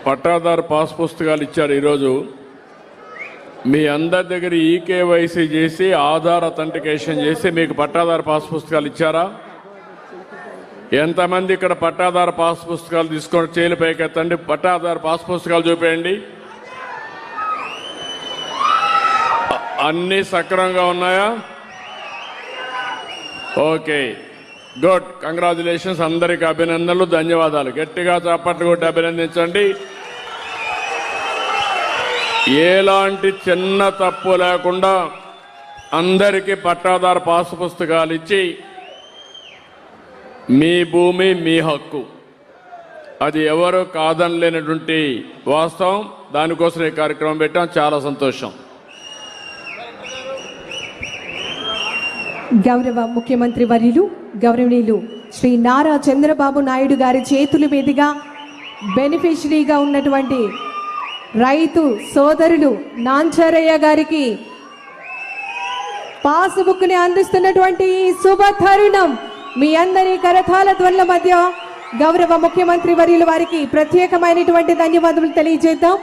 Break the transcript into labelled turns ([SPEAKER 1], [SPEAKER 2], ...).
[SPEAKER 1] పట్టాదారు పాస్ పుస్తకాలు ఇచ్చారు. ఈరోజు మీ అందరి దగ్గర ఈకేవైసీ చేసి ఆధార్ అథెంటికేషన్ చేసి మీకు పట్టాదారు పాస్ పుస్తకాలు ఇచ్చారా? ఎంతమంది ఇక్కడ పట్టాదారు పాస్ పుస్తకాలు తీసుకొని చేలు పైకెత్తండి. పట్టాదారు పాస్ పుస్తకాలు చూపేయండి. అన్నీ సక్రమంగా ఉన్నాయా? Okay, good, congratulations. అందరికీ అభినందనలు, ధన్యవాదాలు. గట్టిగా చప్పట్లు కొట్టి అభినందించండి. ఎలాంటి చిన్న తప్పు లేకుండా అందరికీ పట్టాదారు పాస్ పుస్తకాలు ఇచ్చి మీ భూమి మీ హక్కు, అది ఎవరు కాదనలేనటువంటి వాస్తవం. దానికోసం ఈ కార్యక్రమం పెట్టాం. చాలా సంతోషం.
[SPEAKER 2] గౌరవ ముఖ్యమంత్రి వర్యులు గౌరవనీయులు శ్రీ నారా చంద్రబాబు నాయుడు గారి చేతుల మీదుగా బెనిఫిషరీగా ఉన్నటువంటి రైతు సోదరులు నాంచారయ్య గారికి పాస్బుక్ని అందిస్తున్నటువంటి ఈ శుభ తరుణం మీ అందరి కరతాళ ధ్వనుల మధ్య గౌరవ ముఖ్యమంత్రి వర్యులు వారికి ప్రత్యేకమైనటువంటి ధన్యవాదాలు తెలియజేద్దాం.